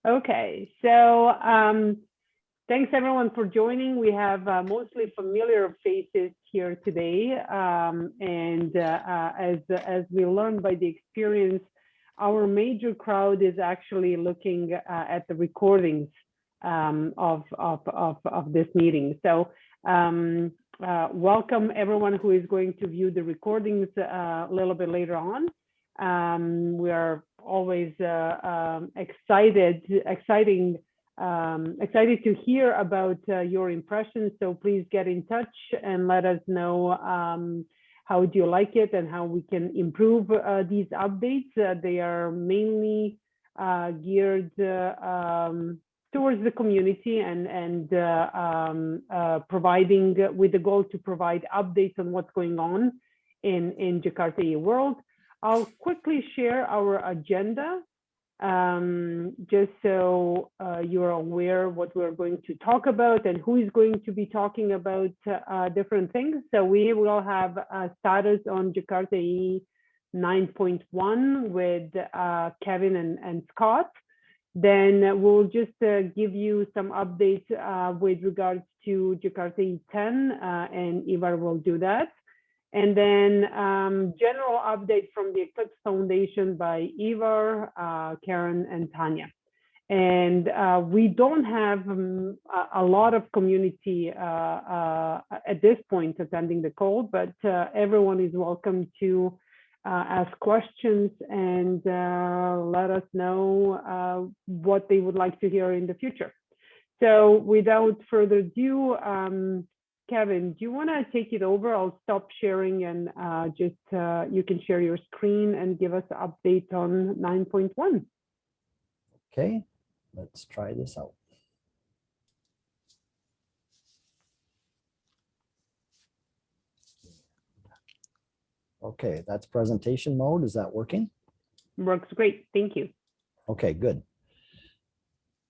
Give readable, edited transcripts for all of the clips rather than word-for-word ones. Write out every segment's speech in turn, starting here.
Okay, so thanks everyone for joining. We have mostly familiar faces here today, and as we learned by the experience, our major crowd is actually looking at the recordings of this meeting. So welcome everyone who is going to view the recordings a little bit later on. We are always excited to hear about your impressions. So please get in touch and let us know how do you like it and how we can improve these updates. They are mainly geared towards the community and providing with the goal to provide updates on what's going on in Jakarta EE world. I'll quickly share our agenda just so you're aware what we're going to talk about and who is going to be talking about different things. So we will have a status on Jakarta EE 9.1 with Kevin and Scott. Then we'll just give you some updates with regards to Jakarta EE 10 and Ivar will do that. And then general update from the Eclipse Foundation by Ivar, Karen, and Tanja. And we don't have a lot of community at this point attending the call, but everyone is welcome to ask questions and let us know what they would like to hear in the future. So without further ado, Kevin, do you want to take it over? I'll stop sharing and just you can share your screen and give us an update on 9.1. Okay, let's try this out. Okay, that's presentation mode. Is that working? Works great. Thank you. Okay, good.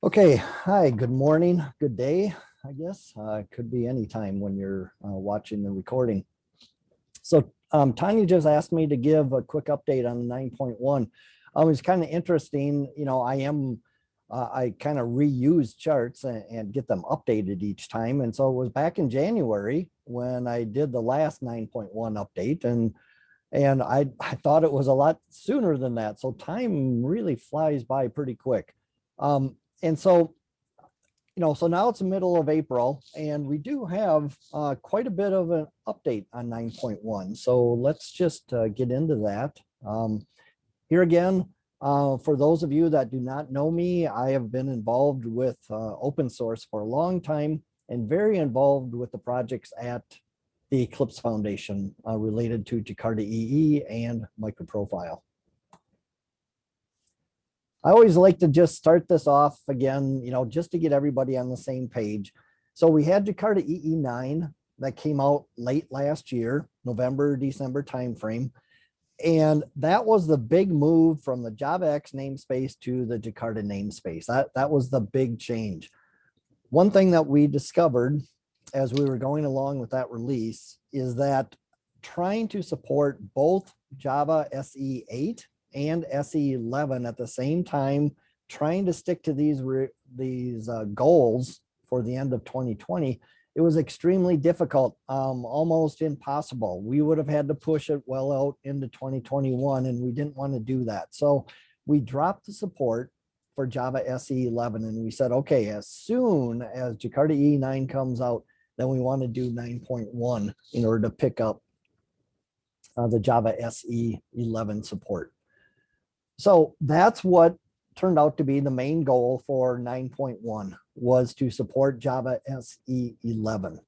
Okay, hi, good morning, good day. I guess it could be any time when you're watching the recording. So Tanja just asked me to give a quick update on 9.1. It's kind of interesting, you know, I kind of reuse charts and get them updated each time. And so it was back in January when I did the last 9.1 update, and I thought it was a lot sooner than that. So time really flies by pretty quick. And so you know, so now it's the middle of April and we do have quite a bit of an update on 9.1. So let's just get into that. Here again, for those of you that do not know me, I have been involved with open source for a long time and very involved with the projects at the Eclipse Foundation related to Jakarta EE and MicroProfile. I always like to just start this off again, you know, just to get everybody on the same page. So we had Jakarta EE 9 that came out late last year, November, December timeframe. And that was the big move from the JavaX namespace to the Jakarta namespace. That was the big change. One thing that we discovered as we were going along with that release is that trying to support both Java SE 8 and SE 11 at the same time, trying to stick to these goals for the end of 2020, it was extremely difficult, almost impossible. We would have had to push it well out into 2021, and we didn't want to do that. So we dropped the support for Java SE 11, and we said, okay, as soon as Jakarta EE 9 comes out, then we want to do 9.1 in order to pick up the Java SE 11 support. So that's what turned out to be the main goal for 9.1, was to support Java SE 11.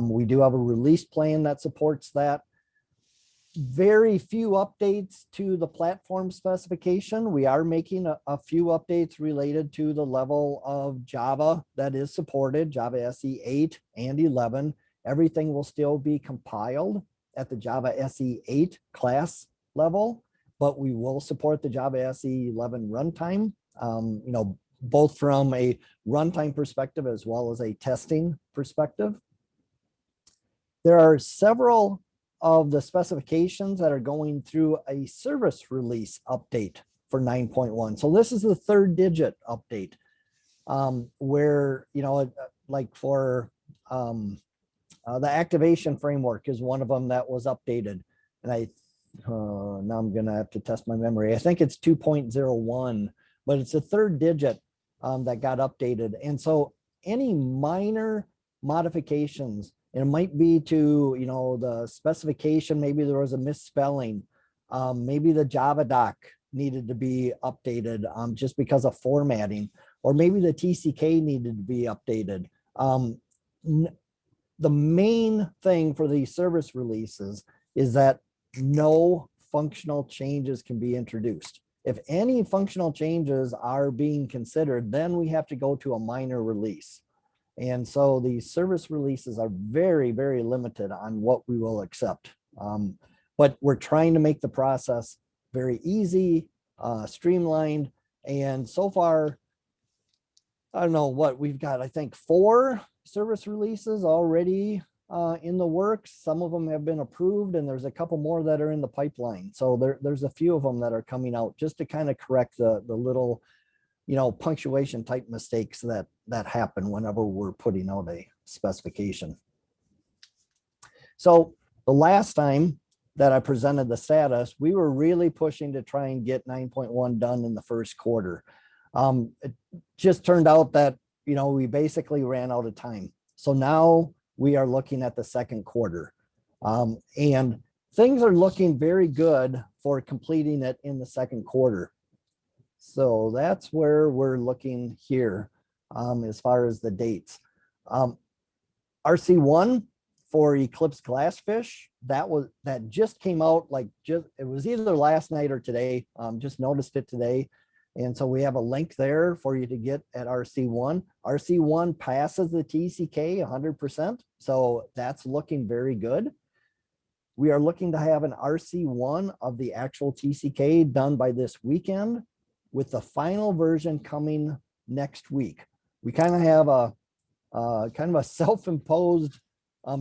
We do have a release plan that supports that. Very few updates to the platform specification. We are making a few updates related to the level of Java that is supported, Java SE 8 and 11. Everything will still be compiled at the Java SE 8 class level, but we will support the Java SE 11 runtime, you know, both from a runtime perspective as well as a testing perspective. There are several of the specifications that are going through a service release update for 9.1. So this is the third digit update, where, you know, like for the activation framework is one of them that was updated. And now I'm going to have to test my memory. I think it's 2.01, but it's a third digit that got updated. And so any minor modifications, and it might be to, you know, the specification, maybe there was a misspelling, maybe the Java doc needed to be updated just because of formatting, or maybe the TCK needed to be updated. The main thing for these service releases is that no functional changes can be introduced. If any functional changes are being considered, then we have to go to a minor release. And so these service releases are very, very limited on what we will accept. But we're trying to make the process very easy, streamlined. And so far, I don't know what we've got, I think 4 service releases already in the works. Some of them have been approved, and there's a couple more that are in the pipeline. So there's a few of them that are coming out just to kind of correct the little, you know, punctuation type mistakes that happen whenever we're putting out a specification. So the last time that I presented the status, we were really pushing to try and get 9.1 done in the first quarter. It just turned out that, you know, we basically ran out of time. So now we are looking at the second quarter, and things are looking very good for completing it in the second quarter. So that's where we're looking here as far as the dates. RC1 for Eclipse Glassfish, that just came out, like it was either last night or today. Just noticed it today. And so we have a link there for you to get at RC1. RC1 passes the TCK 100%. So that's looking very good. We are looking to have an RC1 of the actual TCK done by this weekend, with the final version coming next week. We kind of have a self-imposed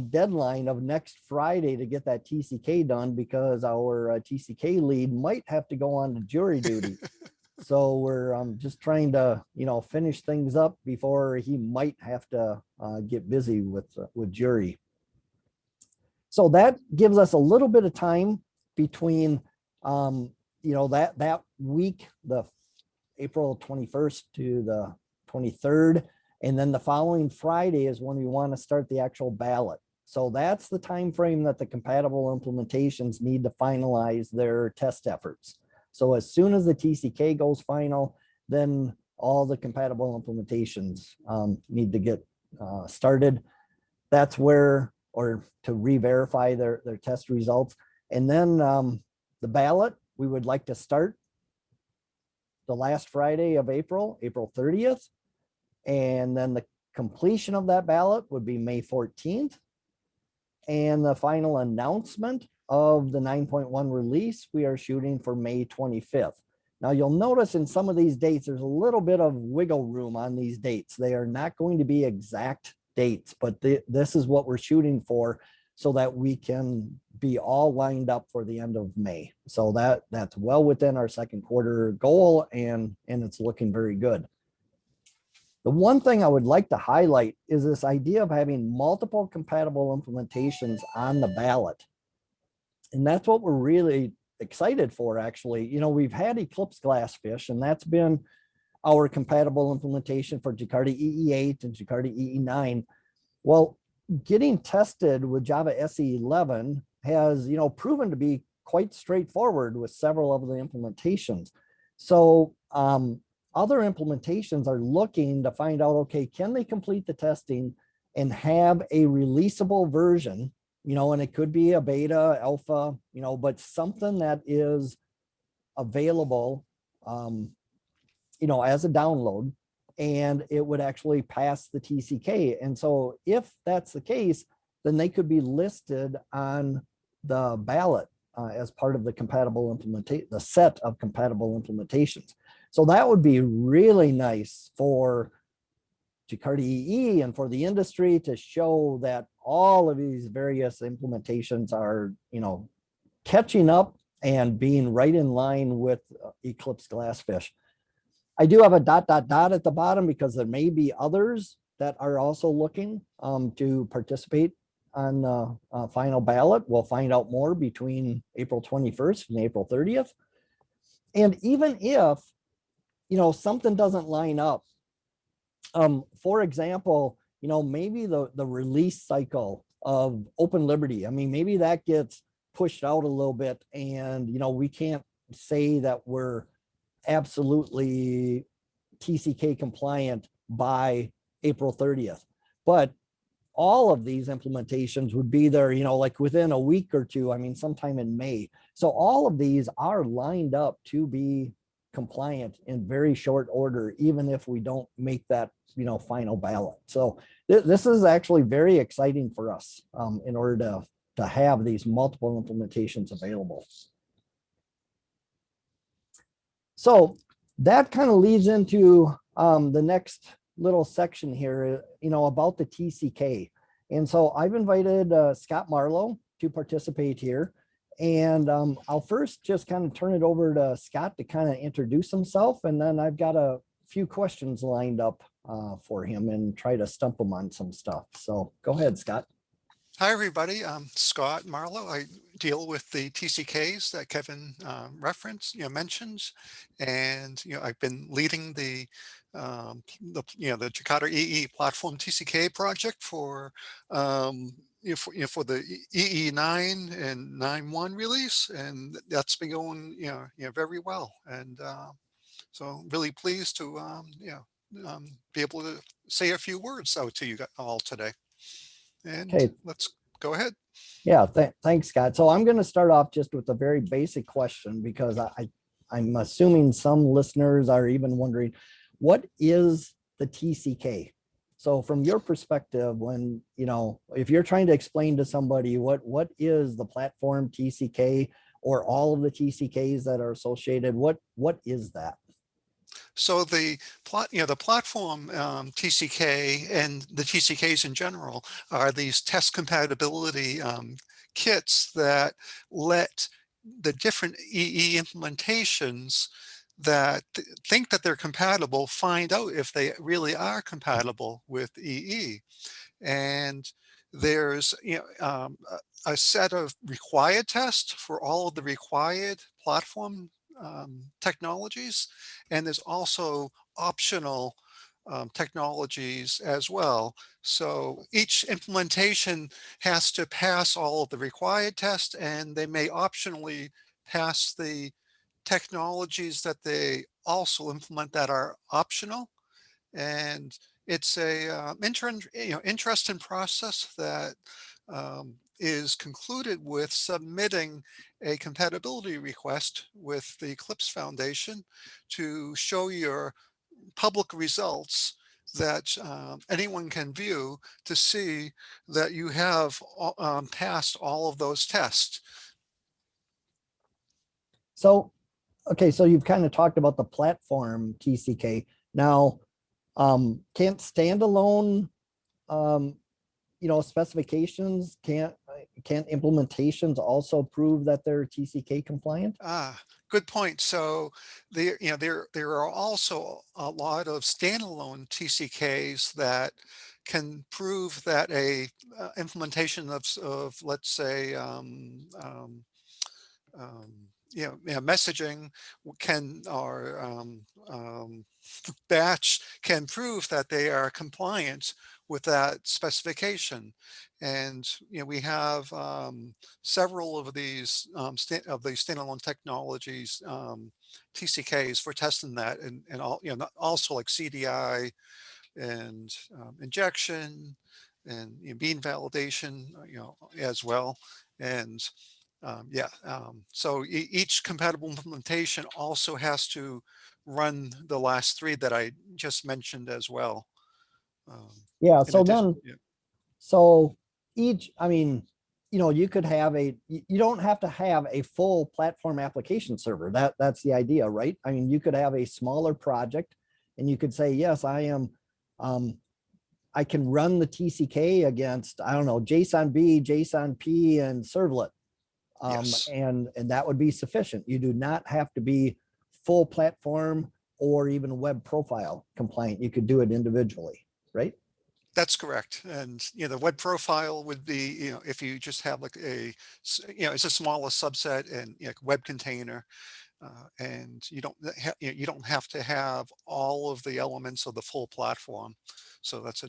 deadline of next Friday to get that TCK done, because our TCK lead might have to go on to jury duty. So we're just trying to, you know, finish things up before he might have to get busy with jury. So that gives us a little bit of time between, you know, that week, the April 21st to the 23rd. And then the following Friday is when we want to start the actual ballot. So that's the time frame that the compatible implementations need to finalize their test efforts. So as soon as the TCK goes final, then all the compatible implementations need to get started. That's where, or to re-verify their test results. And then the ballot, we would like to start the last Friday of April, April 30th. And then the completion of that ballot would be May 14th. And the final announcement of the 9.1 release, we are shooting for May 25th. Now you'll notice in some of these dates, there's a little bit of wiggle room on these dates. They are not going to be exact dates, but this is what we're shooting for, so that we can be all lined up for the end of May. So that's well within our second quarter goal, and it's looking very good. The one thing I would like to highlight is this idea of having multiple compatible implementations on the ballot. And that's what we're really excited for, actually. You know, we've had Eclipse Glassfish, and that's been our compatible implementation for Jakarta EE8 and Jakarta EE9. Well, getting tested with Java SE11 has, you know, proven to be quite straightforward with several of the implementations. So other implementations are looking to find out, okay, can they complete the testing and have a releasable version, you know, and it could be a beta, alpha, you know, but something that is available, you know, as a download, and it would actually pass the TCK. And so if that's the case, then they could be listed on the ballot as part of the compatible implementation, the set of compatible implementations. So that would be really nice for Jakarta EE and for the industry to show that all of these various implementations are, you know, catching up and being right in line with Eclipse Glassfish. I do have a ... at the bottom because there may be others that are also looking to participate on the final ballot. We'll find out more between April 21st and April 30th. And even if, something doesn't line up, for example, maybe the release cycle of Open Liberty, I mean, maybe that gets pushed out a little bit, and, we can't say that we're absolutely TCK compliant by April 30th. But all of these implementations would be there, like within a week or two, I mean, sometime in May. So all of these are lined up to be compliant in very short order, even if we don't make that, final ballot. So this is actually very exciting for us in order to have these multiple implementations available. So that kind of leads into the next little section here, about the TCK. And so I've invited Scott Marlow to participate here. And I'll first just kind of turn it over to Scott to kind of introduce himself. And then I've got a few questions lined up for him and try to stump him on some stuff. So go ahead, Scott. Hi, everybody. I'm Scott Marlow. I deal with the TCKs that Kevin mentions, and I've been leading the Jakarta EE platform TCK project for for the EE9 and 9.1 release, and that's been going very well. And so really pleased to be able to say a few words out to you all today. And okay, let's go ahead. Yeah, thanks, Scott. So I'm going to start off just with a very basic question, because I'm assuming some listeners are even wondering, what is the TCK? So from your perspective, when, if you're trying to explain to somebody what is the platform TCK or all of the TCKs that are associated, what is that? So the platform TCK and the TCKs in general are these test compatibility kits that let the different EE implementations that think that they're compatible find out if they really are compatible with EE. And there's a set of required tests for all of the required platform technologies, and there's also optional technologies as well. So each implementation has to pass all of the required tests, and they may optionally pass the technologies that they also implement that are optional. And it's a interesting process that is concluded with submitting a compatibility request with the Eclipse Foundation to show your public results that anyone can view to see that you have passed all of those tests. So, okay, so you've kind of talked about the platform TCK. Now, can't standalone, specifications, can't implementations also prove that they're TCK compliant? Good point. So there are also a lot of standalone TCKs that can prove that a implementation of let's say messaging can batch can prove that they are compliant with that specification. And we have several of these standalone technologies TCKs for testing that, and all also like CDI and injection and bean validation as well. And so each compatible implementation also has to run the last three that I just mentioned as well. So then, so each, I mean, you could have you don't have to have a full platform application server. That's the idea, right? I mean, you could have a smaller project and you could say, yes, I am, I can run the TCK against, I don't know, JSON B, JSON P, and servlet. Yes. And that would be sufficient. You do not have to be full platform or even web profile compliant. You could do it individually, right? That's correct. And, the web profile would be, if you just have like it's a smaller subset and web container, and you don't have to have all of the elements of the full platform. So that's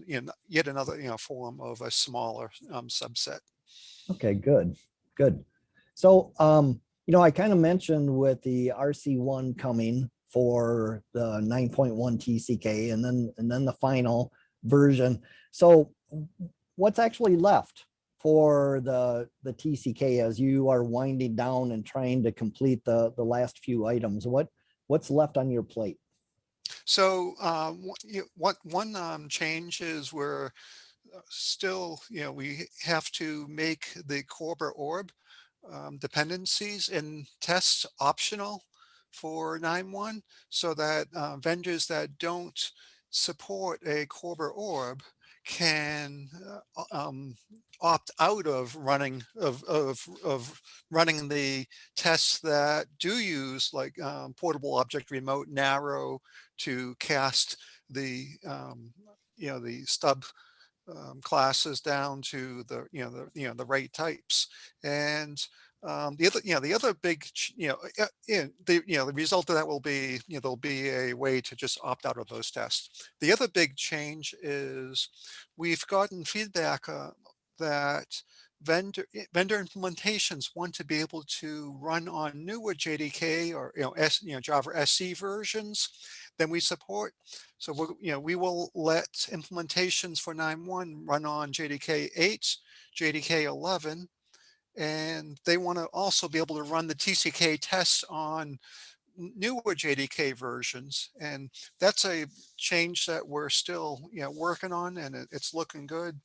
yet another, form of a smaller subset. Okay, good, good. So, I kind of mentioned with the RC1 coming for the 9.1 TCK and then the final version. So what's actually left for the TCK as you are winding down and trying to complete the last few items? What's left on your plate? So one change is we're still, we have to make the Corber orb dependencies and tests optional for 9.1 so that vendors that don't support a Corber orb can opt out of running the tests that do use like portable object remote narrow to cast the the stub classes down to the the right types. And the other big the result of that will be there'll be a way to just opt out of those tests. The other big change is we've gotten feedback that vendor implementations want to be able to run on newer JDK or Java SC versions than we support. So we will let implementations for 9.1 run on JDK 8, JDK 11, and they want to also be able to run the TCK tests on newer JDK versions. And that's a change that we're still working on, and it's looking good.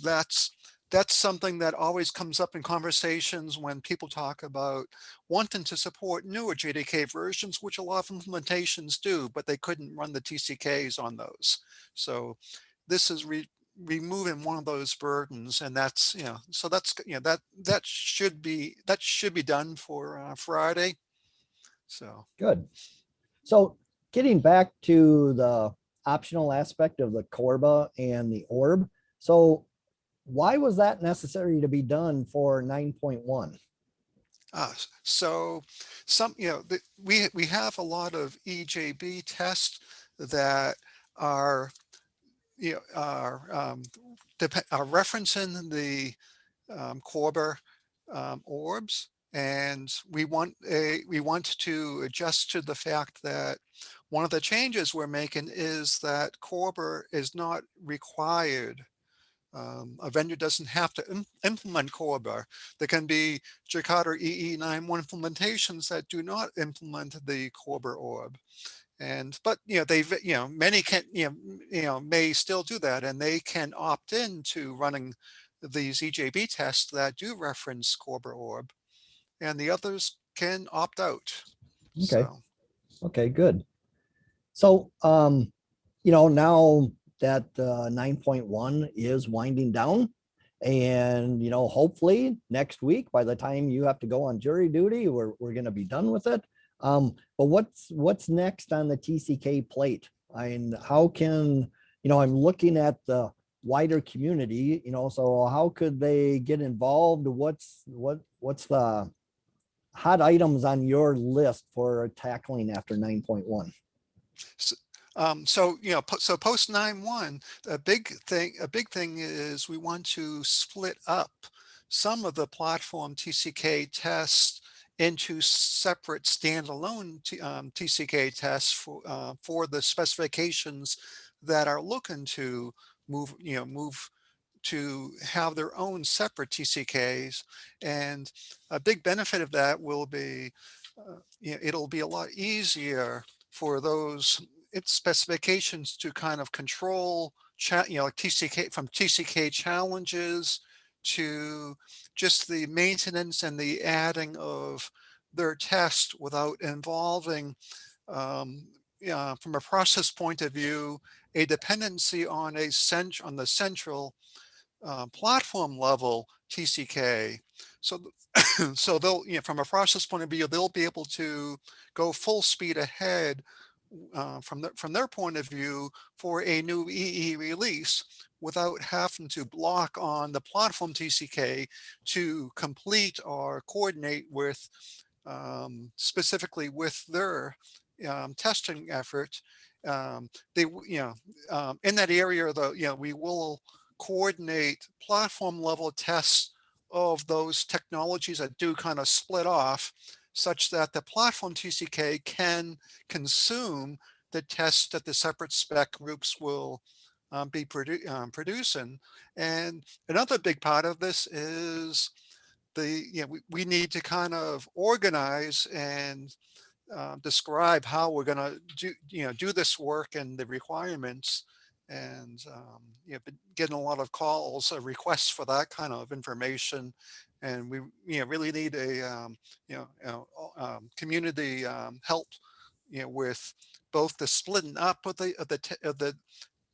But that's something that always comes up in conversations when people talk about wanting to support newer JDK versions, which a lot of implementations do, but they couldn't run the TCKs on those. So this is removing one of those burdens, and that's so that's that should be done for Friday. So Good. So getting back to the optional aspect of the Corba and the orb. So why was that necessary to be done for 9.1? So some we have a lot of EJB tests that are are referencing the Corber orbs, and we want to adjust to the fact that one of the changes we're making is that Corber is not required. A vendor doesn't have to implement Corber. There can be Jakarta EE 9.1 implementations that do not implement the Corber orb. But many can may still do that, and they can opt in to running these EJB tests that do reference Corber orb, and the others can opt out. Okay. So Okay, good. So, now that 9.1 is winding down, and hopefully next week, by the time you have to go on jury duty, we're going to be done with it. But what's next on the TCK plate? How can I'm looking at the wider community, so how could they get involved? What's the hot items on your list for tackling after 9.1? so post 9.1, a big thing is we want to split up some of the platform TCK tests into separate standalone TCK tests for the specifications that are looking to move to have their own separate TCKs. And a big benefit of that will be it'll be a lot easier for those specifications to kind of control like TCK, from TCK challenges to just the maintenance and the adding of their test without involving from a process point of view a dependency on the central platform level TCK. So, so they'll, from a process point of view, they'll be able to go full speed ahead from their point of view for a new EE release without having to block on the platform TCK to complete or coordinate with specifically with their testing effort. In that area, though, we will coordinate platform level tests of those technologies that do kind of split off, such that the platform TCK can consume the tests that the separate spec groups will be producing. And another big part of this is we need to kind of organize and describe how we're going to do this work and the requirements, and been getting a lot of calls, requests for that kind of information, and we really need a community help with both the splitting up of the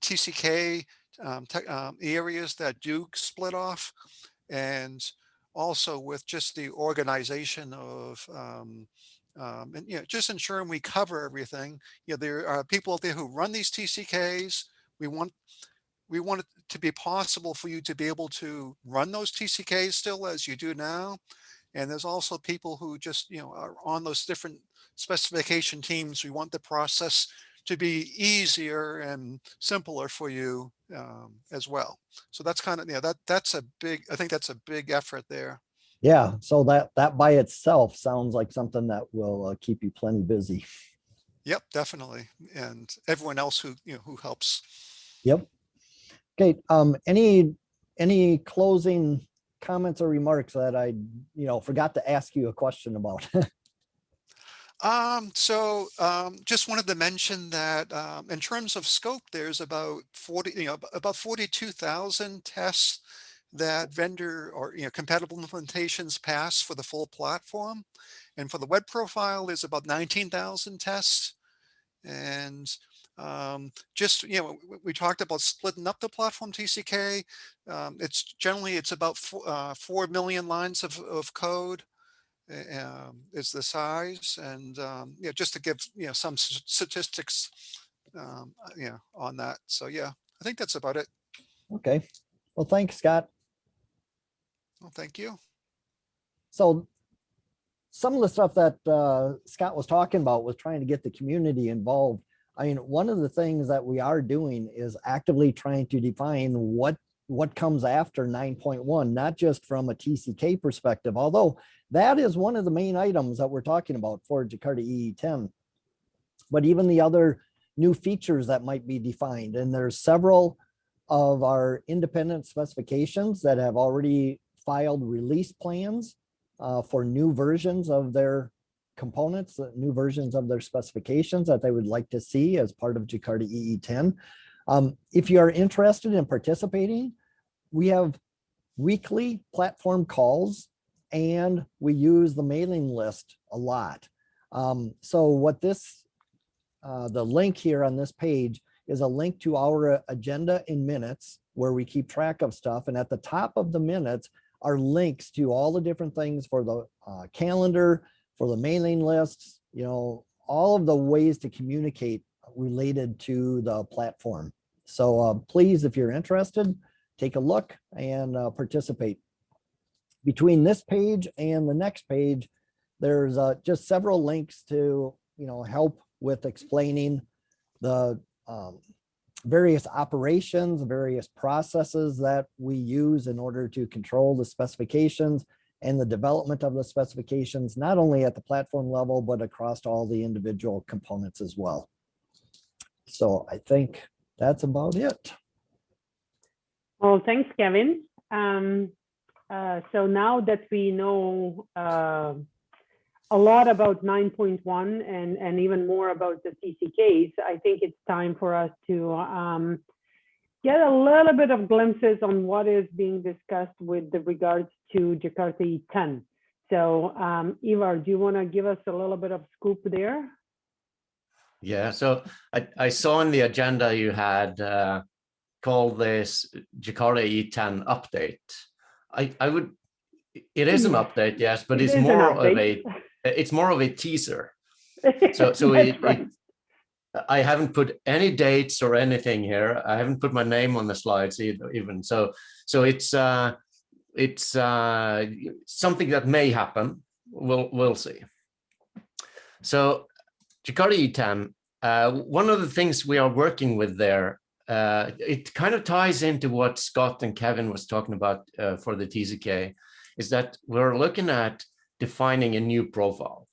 TCK areas that do split off, and also with just the organization of and just ensuring we cover everything. There are people out there who run these TCKs. We want it to be possible for you to be able to run those TCKs still as you do now. And there's also people who just are on those different specification teams. We want the process to be easier and simpler for you as well. So that's kind of that's a big, I think that's a big effort there. Yeah, so that by itself sounds like something that will keep you plenty busy. Yep, definitely. And everyone else who who helps. Yep. Okay. Any closing comments or remarks that I forgot to ask you a question about? Just wanted to mention that in terms of scope, there's about 42,000 tests that vendor or compatible implementations pass for the full platform, and for the web profile there's about 19,000 tests. And we talked about splitting up the platform TCK. It's about 4 million lines of code is the size, and just to give some statistics on that. So yeah, I think that's about it. Okay, well, thanks, Scott. Well, thank you. So some of the stuff that Scott was talking about was trying to get the community involved. I mean, one of the things that we are doing is actively trying to define what comes after 9.1, not just from a TCK perspective, although that is one of the main items that we're talking about for Jakarta EE 10, but even the other new features that might be defined. And there's several of our independent specifications that have already filed release plans for new versions of their components, new versions of their specifications that they would like to see as part of Jakarta EE 10. If you are interested in participating, we have weekly platform calls and we use the mailing list a lot. So what the link here on this page is a link to our agenda in minutes where we keep track of stuff. And at the top of the minutes are links to all the different things for the calendar, for the mailing lists, all of the ways to communicate related to the platform. So please, if you're interested, take a look and participate. Between this page and the next page, there's just several links to help with explaining the various operations, various processes that we use in order to control the specifications and the development of the specifications, not only at the platform level, but across all the individual components as well. So I think that's about it. Well, thanks, Kevin. So now that we know a lot about 9.1 and even more about the TCKs, I think it's time for us to get a little bit of glimpses on what is being discussed with regards to Jakarta EE 10. So Ivar, do you want to give us a little bit of scoop there? Yeah, so I saw in the agenda you had called this Jakarta EE 10 update. I would It is an update, yes, but it's more of a teaser. So I haven't put any dates or anything here. I haven't put my name on the slides even. So it's something that may happen. We'll see. So Jakarta E10, one of the things we are working with there, it kind of ties into what Scott and Kevin was talking about for the TCK, is that we're looking at defining a new profile.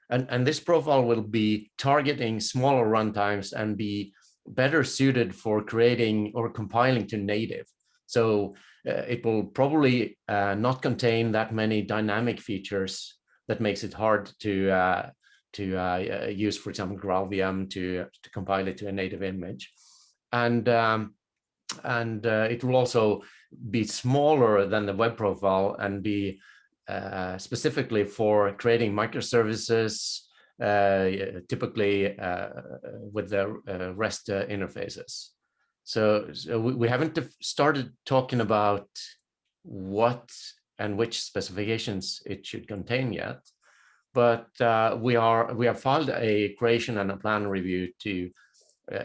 And this profile will be targeting smaller runtimes and be better suited for creating or compiling to native. So it will probably not contain that many dynamic features that makes it hard to use, for example, GraalVM to compile it to a native image. And it will also be smaller than the web profile and be specifically for creating microservices, typically with the REST interfaces. So we haven't started talking about what and which specifications it should contain yet, but we have filed a creation and a plan review to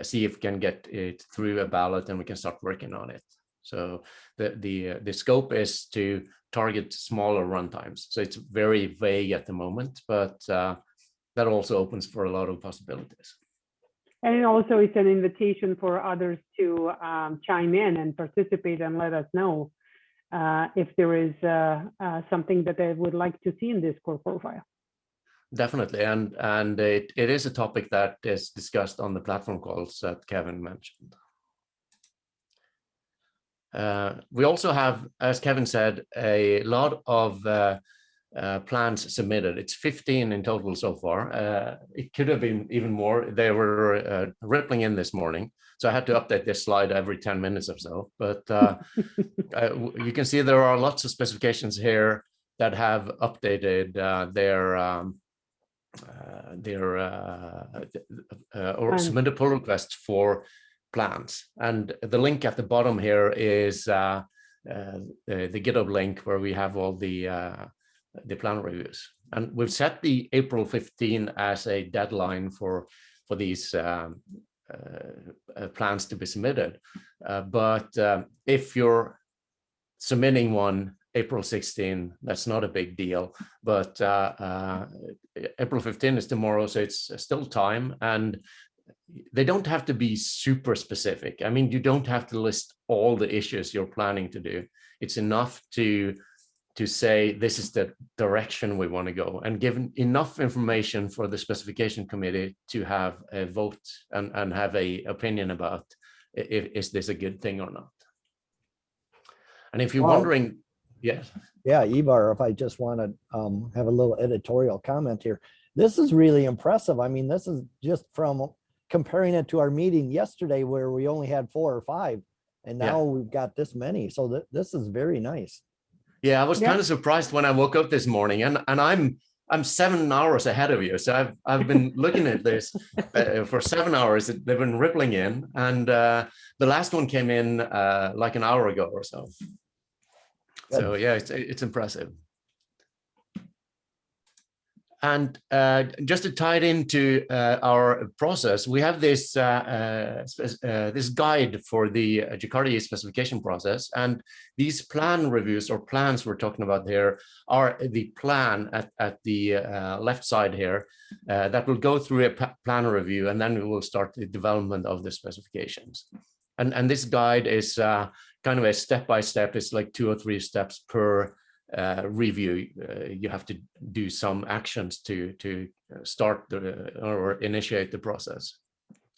see if we can get it through a ballot and we can start working on it. So the scope is to target smaller runtimes. So it's very vague at the moment, but that also opens for a lot of possibilities. And also it's an invitation for others to chime in and participate and let us know if there is something that they would like to see in this core profile. Definitely, and it is a topic that is discussed on the platform calls that Kevin mentioned. We also have, as Kevin said, a lot of plans submitted. It's 15 in total so far. It could have been even more. They were rippling in this morning, so I had to update this slide every 10 minutes or so. But you can see there are lots of specifications here that have updated or submitted pull requests for plans. And the link at the bottom here is the GitHub link where we have all the plan reviews. And we've set the April 15 as a deadline for these plans to be submitted. But if you're submitting one April 16, that's not a big deal. But April 15 is tomorrow, so it's still time. And they don't have to be super specific. I mean, you don't have to list all the issues you're planning to do. It's enough to say this is the direction we want to go, and give enough information for the specification committee to have a vote and have an opinion about is this a good thing or not. And if you're wondering, yes. Yeah, Ivar, if I just want to have a little editorial comment here. This is really impressive. I mean, this is just from comparing it to our meeting yesterday where we only had 4 or 5, and now we've got this many. So this is very nice. Yeah, I was kind of surprised when I woke up this morning, and I'm 7 hours ahead of you. So I've been looking at this for 7 hours. They've been rippling in, and the last one came in like an hour ago or so. Good. So yeah, it's impressive. And just to tie it into our process, we have this this guide for the Jakarta EE specification process, and these plan reviews or plans we're talking about here are the plan at the left side here that will go through a plan review, and then we will start the development of the specifications. And this guide is kind of a step-by-step. It's like 2 or 3 steps per review. You have to do some actions to start or initiate the process,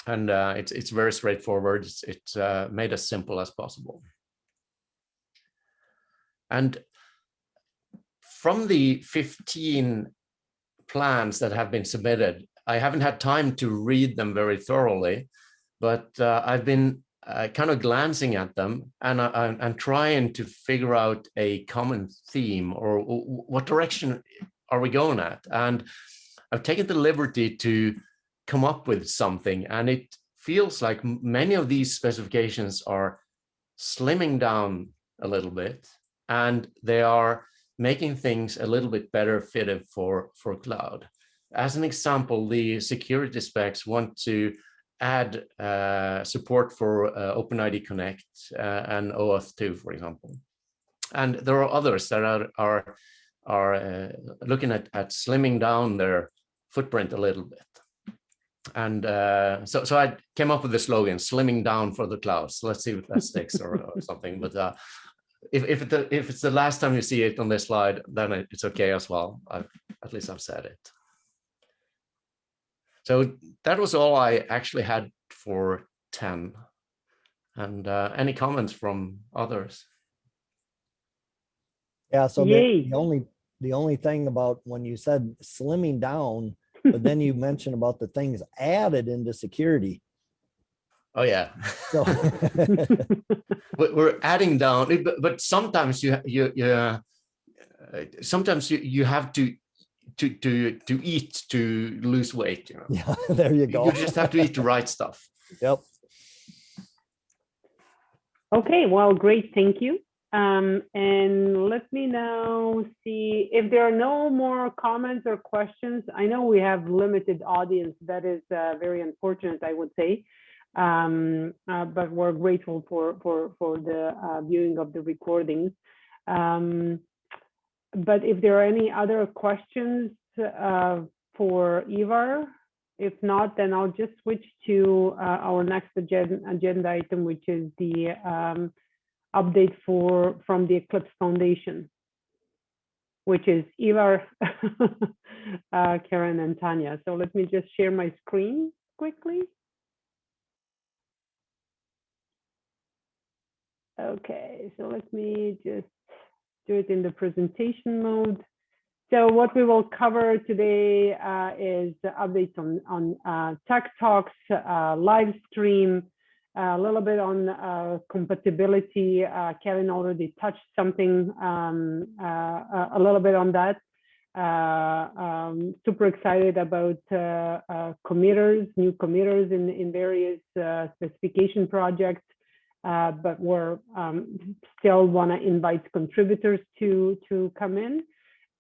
and it's very straightforward. It's made as simple as possible. And from the 15 plans that have been submitted, I haven't had time to read them very thoroughly, but I've been kind of glancing at them and trying to figure out a common theme or what direction are we going at. And I've taken the liberty to come up with something, and it feels like many of these specifications are slimming down a little bit, and they are making things a little bit better fitted for cloud. As an example, the security specs want to add support for OpenID Connect and OAuth 2, for example. And there are others that are looking at slimming down their footprint a little bit. And so I came up with the slogan, slimming down for the clouds. So let's see if that sticks or something. But if it's the last time you see it on this slide, then it's okay as well. At least I've said it. So that was all I actually had for 10. And any comments from others? Yeah, so Yay. the only thing about when you said slimming down, but then you mentioned about the things added into security. Oh yeah. So we're adding down, but sometimes sometimes you have to eat to lose weight. You know? yeah, there you go. You just have to eat the right stuff. Yep. Okay, well, great, thank you. And let me now see if there are no more comments or questions. I know we have limited audience. That is very unfortunate, I would say. But we're grateful for the viewing of the recordings. But if there are any other questions for Ivar, if not, then I'll just switch to our next agenda item, which is the update from the Eclipse Foundation, which is Ivar, Karen, and Tanja. So let me just share my screen quickly. Okay, so let me just do it in the presentation mode. So what we will cover today is updates on Tech Talks, live stream, a little bit on compatibility. Karen already touched something, a little bit on that. Super excited about committers, new committers in various specification projects. But we're still want to invite contributors to come in.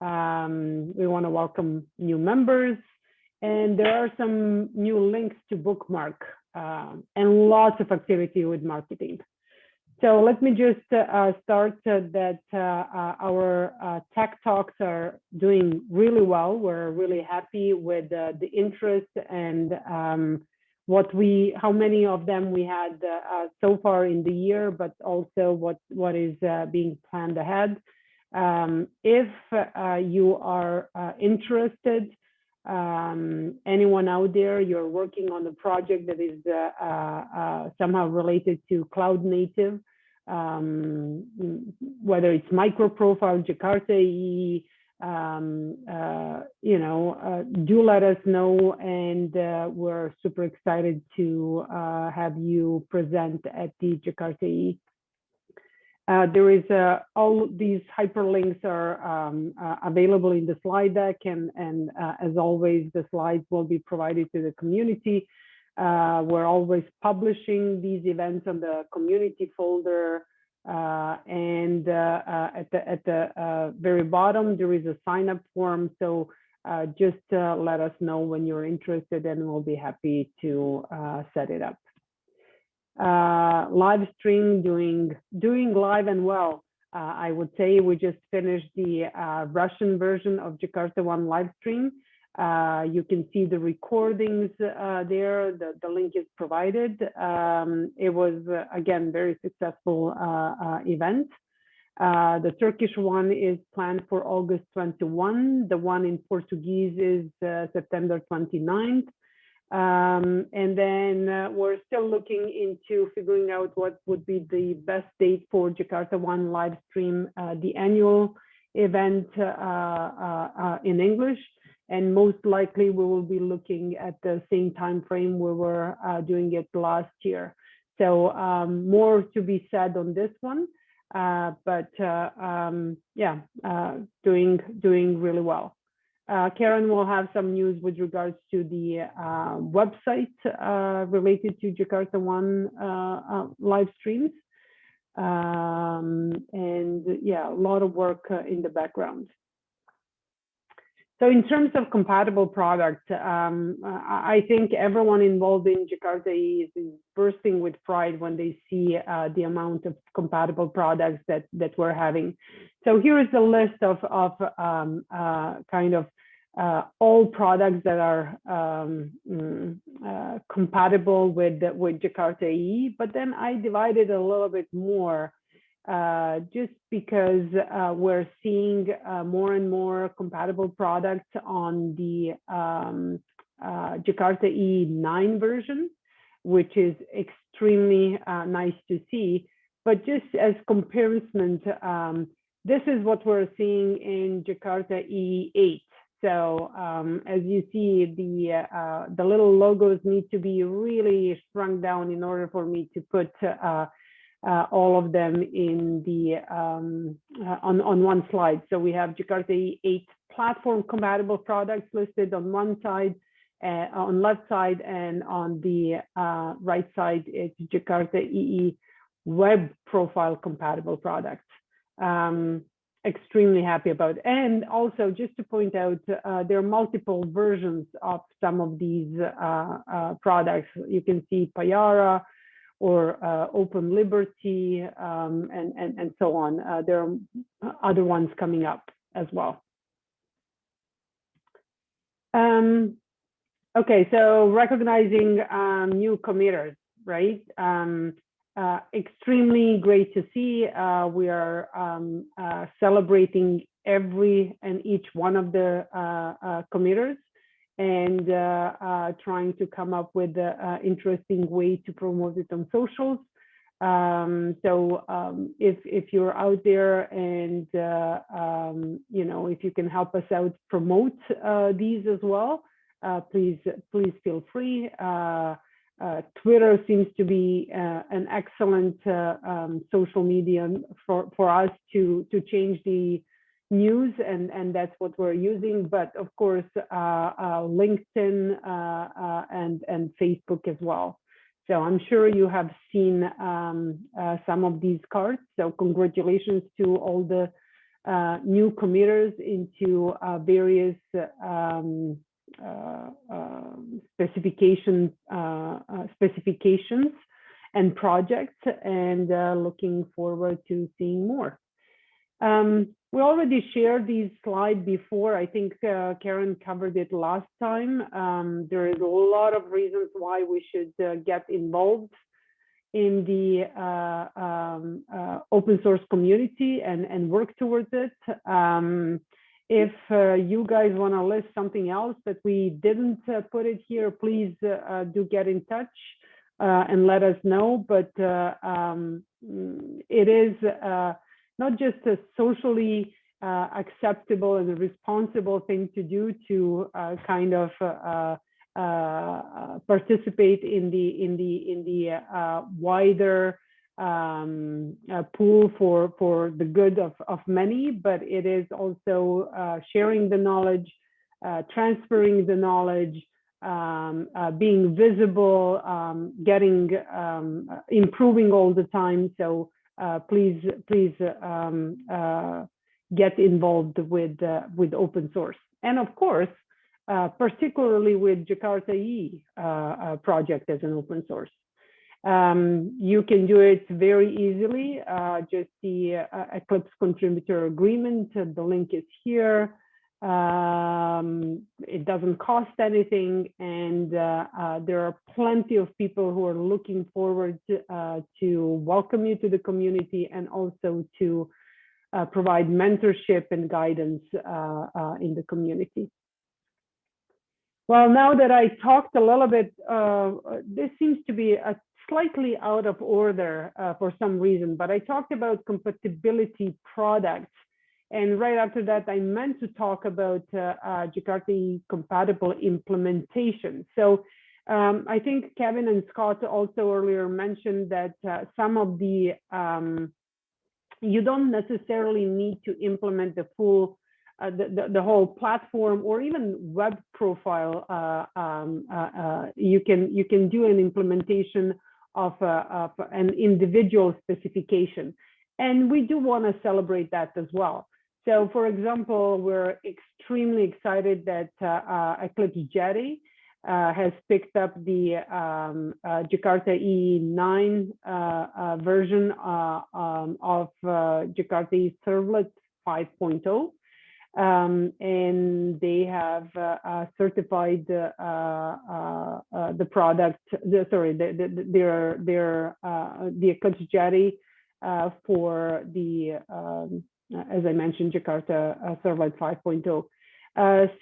We want to welcome new members, and there are some new links to bookmark and lots of activity with marketing. So let me just start that our tech talks are doing really well. We're really happy with the interest and how many of them we had so far in the year, but also what is being planned ahead. If you are interested, anyone out there, you're working on a project that is somehow related to cloud native, whether it's micro profile, Jakarta EE, do let us know, and we're super excited to have you present at the Jakarta EE. There is all these hyperlinks are available in the slide deck, and as always, the slides will be provided to the community. We're always publishing these events on the community folder, and at the very bottom there is a sign-up form. So just let us know when you're interested, and we'll be happy to set it up. Live stream doing live and well. I would say we just finished the Russian version of JakartaOne live stream. You can see the recordings there. The link is provided. It was again very successful event. The Turkish one is planned for August 21. The one in Portuguese is September 29th. And then we're still looking into figuring out what would be the best date for JakartaOne live stream, the annual event in English, and most likely we will be looking at the same time frame we were doing it last year. So more to be said on this one, but yeah, doing really well. Karen will have some news with regards to the website related to JakartaOne live streams. And yeah, a lot of work in the background. So in terms of compatible products, I think everyone involved in Jakarta EE is bursting with pride when they see the amount of compatible products that we're having. So here is the list of kind of all products that are compatible with Jakarta EE, but then I divided a little bit more just because we're seeing more and more compatible products on the Jakarta EE 9 version, which is extremely nice to see. But just as comparison, this is what we're seeing in Jakarta EE 8. So as you see, the little logos need to be really shrunk down in order for me to put all of them in the on one slide. So we have Jakarta EE 8 platform compatible products listed on one side, on left side, and on the right side it's Jakarta EE web profile compatible products. Extremely happy about. And also just to point out, there are multiple versions of some of these products. You can see Payara or Open Liberty and so on. There are other ones coming up as well. Okay, so recognizing new committers, right? Extremely great to see. We are celebrating every and each one of the committers and trying to come up with an interesting way to promote it on socials. So if you're out there and you know, if you can help us out promote these as well, please feel free. Twitter seems to be an excellent social media for us to change the news, and that's what we're using. But of course, LinkedIn and Facebook as well. So I'm sure you have seen some of these cards. So congratulations to all the new committers into various specifications and projects, and looking forward to seeing more. We already shared these slides before. I think Karen covered it last time. There is a lot of reasons why we should get involved in the open source community and work towards it. If you guys want to list something else that we didn't put it here, please do get in touch and let us know. But it is not just a socially acceptable and a responsible thing to do to kind of participate in the wider pool for the good of many, but it is also sharing the knowledge, transferring the knowledge, being visible, getting improving all the time. So please get involved with open source, and of course particularly with Jakarta EE project as an open source. You can do it very easily. Just the Eclipse contributor agreement. The link is here. It doesn't cost anything, and there are plenty of people who are looking forward to welcome you to the community and also to provide mentorship and guidance in the community. Well, now that I talked a little bit, this seems to be a slightly out of order for some reason, but I talked about compatibility products. And right after that, I meant to talk about Jakarta EE compatible implementation. So I think Kevin and Scott also earlier mentioned that some of the, you don't necessarily need to implement the full, the whole platform or even web profile. You can do an implementation of an individual specification. And we do want to celebrate that as well. So for example, we're extremely excited that Eclipse Jetty has picked up the Jakarta EE 9 version of Jakarta EE Servlet 5.0. And they have certified the product, the Eclipse Jetty for the, as I mentioned, Jakarta Servlet 5.0.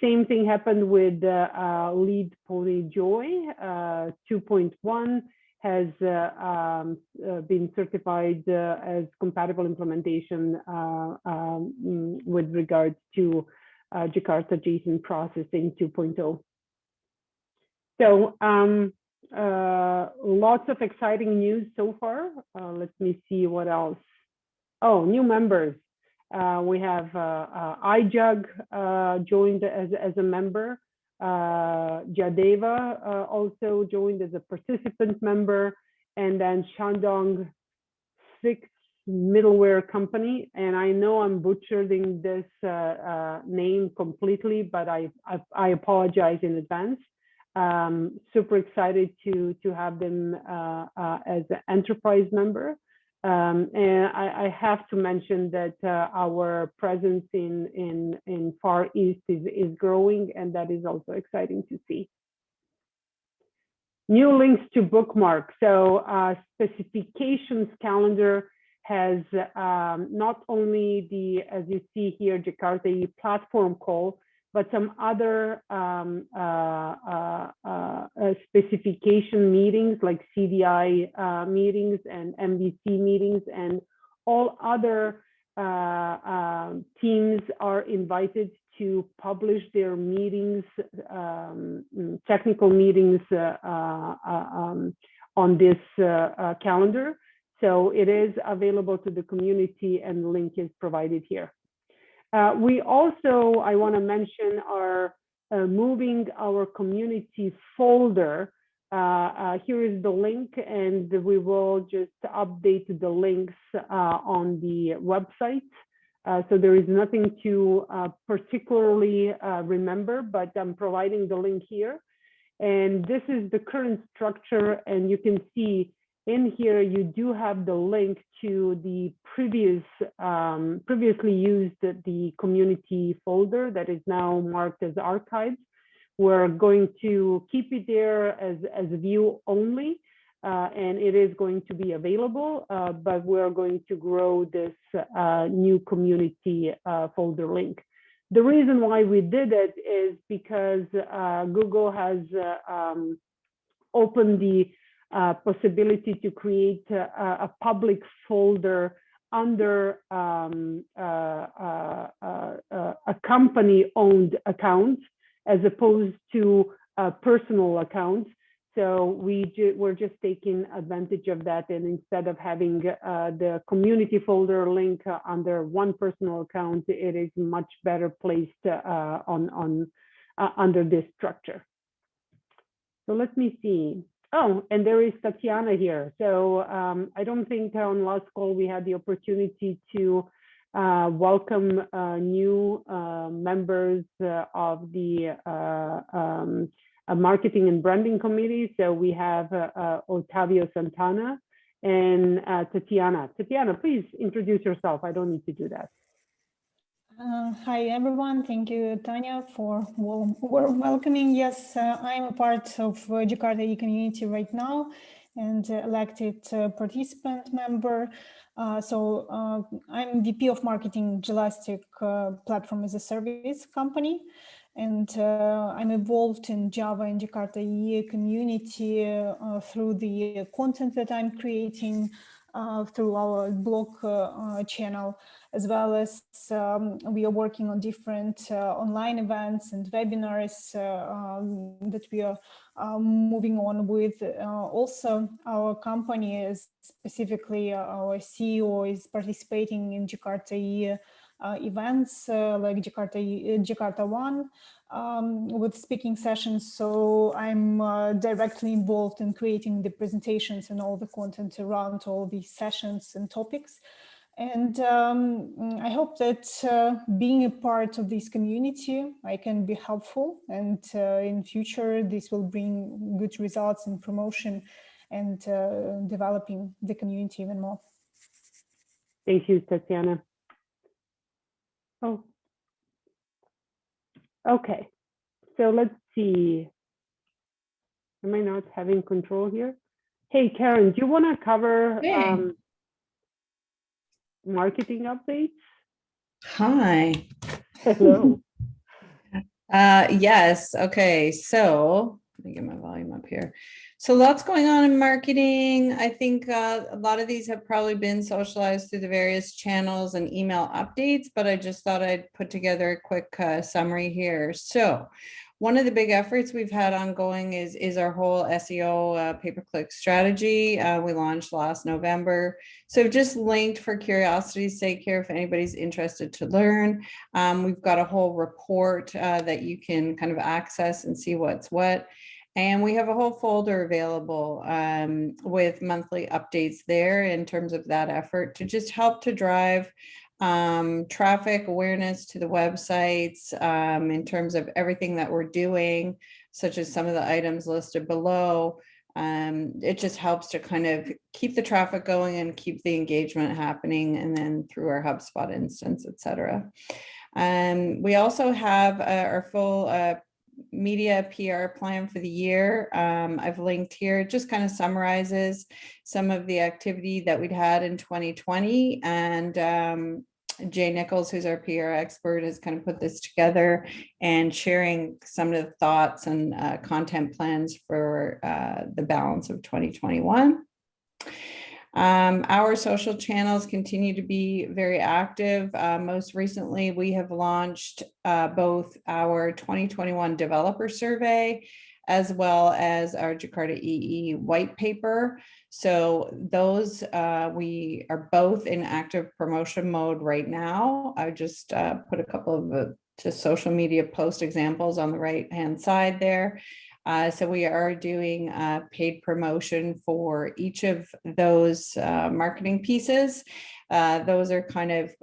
Same thing happened with Lead Pony Joy 2.1 has been certified as compatible implementation with regards to Jakarta JSON processing 2.0. So lots of exciting news so far. Let me see what else. Oh, new members. We have iJug joined as a member. Jadeva also joined as a participant member, and then Shandong 6 Middleware Company. And I know I'm butchering this name completely, but I apologize in advance. Super excited to have them as an enterprise member. And I have to mention that our presence in Far East is growing, and that is also exciting to see. New links to bookmark. So specifications calendar has not only the, as you see here, Jakarta EE platform call, but some other specification meetings like CDI meetings and MVC meetings, and all other teams are invited to publish their meetings, technical meetings on this calendar. So it is available to the community, and the link is provided here. We also, I want to mention, are moving our community folder. Here is the link, and we will just update the links on the website. So there is nothing to particularly remember, but I'm providing the link here. And this is the current structure, and you can see in here, you do have the link to the previously used the community folder that is now marked as archives. We're going to keep it there as a view only, and it is going to be available, but we're going to grow this new community folder link. The reason why we did it is because Google has opened the possibility to create a public folder under a company-owned account as opposed to a personal account. So we're just taking advantage of that, and instead of having the community folder link under one personal account, it is much better placed under this structure. So let me see. Oh, and there is Tatiana here. So I don't think on last call we had the opportunity to welcome new members of the marketing and branding committee. So we have Otavio Santana and Tatiana. Tatiana, please introduce yourself. I don't need to do that. Hi, everyone. Thank you, Tanja, for welcoming. Yes, I'm a part of Jakarta EE community right now and elected participant member. So I'm VP of Marketing Jelastic Platform as a Service company. And I'm involved in Java and Jakarta EE community through the content that I'm creating through our blog channel, as well as we are working on different online events and webinars that we are moving on with. Also, our company is specifically our CEO is participating in Jakarta EE events like JakartaOne with speaking sessions. So I'm directly involved in creating the presentations and all the content around all these sessions and topics. And I hope that being a part of this community, I can be helpful, and in future, this will bring good results in promotion and developing the community even more. Thank you, Tatiana. Oh, okay. So let's see. Am I not having control here? Hey, Karen, do you want to cover marketing updates? Hi. Hello. Yes. Okay. So let me get my volume up here. So lots going on in marketing. I think a lot of these have probably been socialized through the various channels and email updates, but I just thought I'd put together a quick summary here. So one of the big efforts we've had ongoing is our whole SEO pay-per-click strategy. We launched last November. So I've just linked for curiosity's sake here if anybody's interested to learn. We've got a whole report that you can kind of access and see what's what. And we have a whole folder available with monthly updates there in terms of that effort to just help to drive traffic awareness to the websites in terms of everything that we're doing, such as some of the items listed below. It just helps to kind of keep the traffic going and keep the engagement happening, and then through our HubSpot instance, etc. We also have our full media PR plan for the year. I've linked here. It just kind of summarizes some of the activity that we'd had in 2020, and Jay Nichols, who's our PR expert, has kind of put this together and sharing some of the thoughts and content plans for the balance of 2021. Our social channels continue to be very active. Most recently, we have launched both our 2021 developer survey as well as our Jakarta EE white paper. So those we are both in active promotion mode right now. I just put a couple of just social media post examples on the right-hand side there. So we are doing paid promotion for each of those marketing pieces. Those are kind of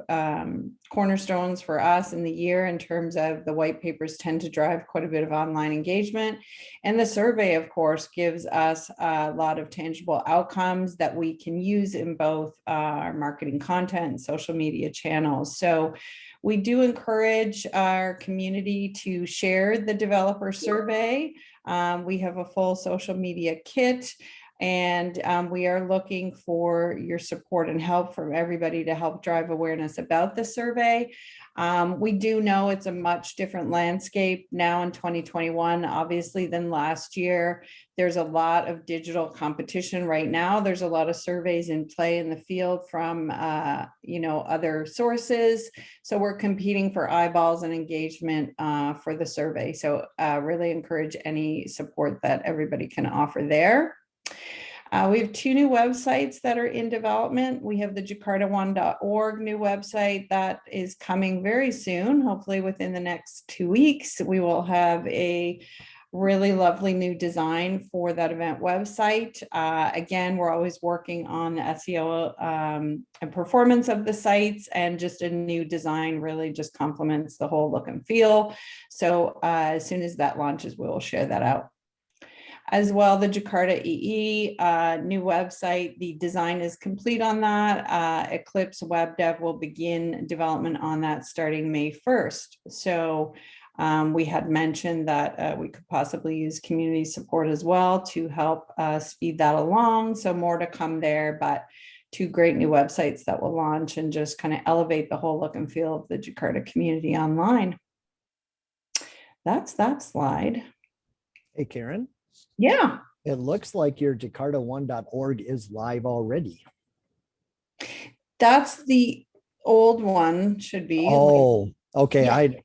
cornerstones for us in the year in terms of the white papers tend to drive quite a bit of online engagement. And the survey, of course, gives us a lot of tangible outcomes that we can use in both our marketing content and social media channels. So we do encourage our community to share the developer survey. We have a full social media kit, and we are looking for your support and help from everybody to help drive awareness about the survey. We do know it's a much different landscape now in 2021, obviously, than last year. There's a lot of digital competition right now. There's a lot of surveys in play in the field from other sources. So we're competing for eyeballs and engagement for the survey. So really encourage any support that everybody can offer there. We have two new websites that are in development. We have the JakartaOne.org new website that is coming very soon. Hopefully within the next 2 weeks, we will have a really lovely new design for that event website. Again, we're always working on the SEO and performance of the sites, and just a new design really just complements the whole look and feel. So as soon as that launches, we will share that out. As well, the Jakarta EE new website, the design is complete on that. Eclipse web dev will begin development on that starting May 1st. So we had mentioned that we could possibly use community support as well to help speed that along. So more to come there, but two great new websites that will launch and just kind of elevate the whole look and feel of the Jakarta community online. That's that slide. Hey, Karen. Yeah. It looks like your JakartaOne.org is live already. That's the old one, should be. Oh, okay. Yeah.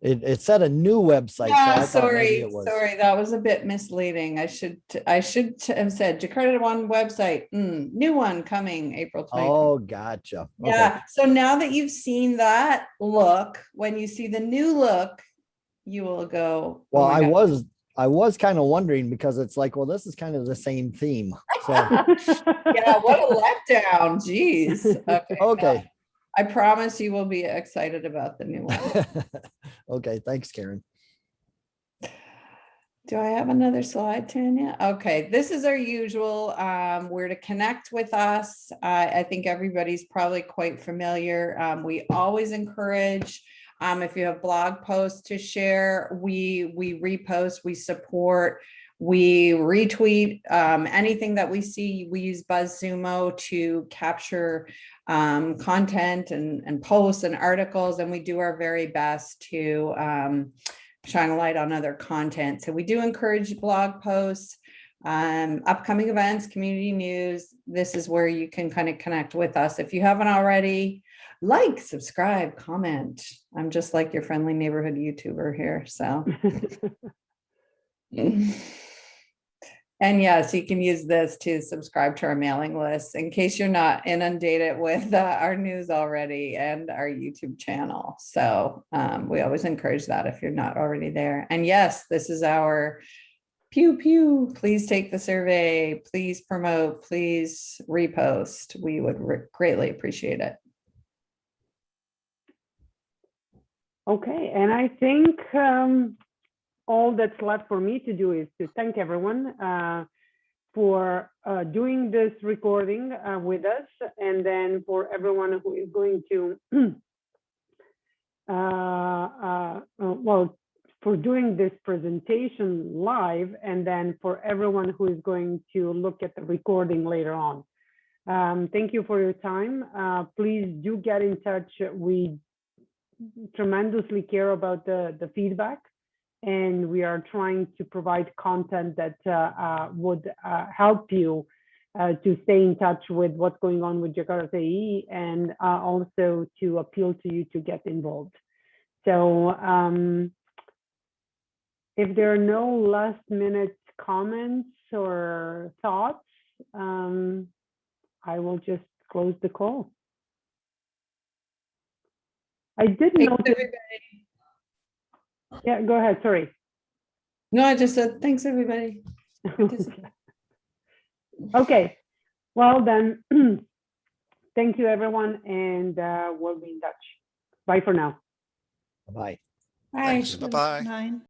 It said a new website. So Yeah, I thought maybe sorry, it was. sorry, that was a bit misleading. I should have said JakartaOne website, new one coming April 2020. Oh, gotcha. Okay. Yeah, so now that you've seen that look, when you see the new look, you will go, oh Well, my God. I was kind of wondering because it's like, well, this is kind of the same theme. So Yeah, what a letdown. Jeez. Okay. okay. well, I promise you will be excited about the new one. Okay, thanks, Karen. Do I have another slide, Tanya? Okay, this is our usual, where to connect with us. I think everybody's probably quite familiar. We always encourage, if you have blog posts to share, we repost, we support, we retweet, anything that we see. We use BuzzSumo to capture content and posts and articles, and we do our very best to shine a light on other content. So we do encourage blog posts, upcoming events, community news. This is where you can kind of connect with us. If you haven't already, like, subscribe, comment. I'm just like your friendly neighborhood YouTuber here. So, and yes, you can use this to subscribe to our mailing list in case you're not inundated with our news already and our YouTube channel. So we always encourage that if you're not already there. And yes, this is our pew pew. Please take the survey. Please promote. Please repost. We would greatly appreciate it. Okay, and I think all that's left for me to do is to thank everyone for doing this recording with us, and then for everyone who is going to, well, for doing this presentation live, and then for everyone who is going to look at the recording later on. Thank you for your time. Please do get in touch. We tremendously care about the feedback, and we are trying to provide content that would help you to stay in touch with what's going on with Jakarta EE, and also to appeal to you to get involved. So if there are no last minute comments or thoughts, I will just close the call. I did Thanks, notice. everybody. Yeah, go ahead. Sorry. No, I just said, thanks, everybody. Okay. Well, then, thank you, everyone, and we'll be in touch. Bye for now. Bye. Bye. Thanks. Bye-bye. Bye.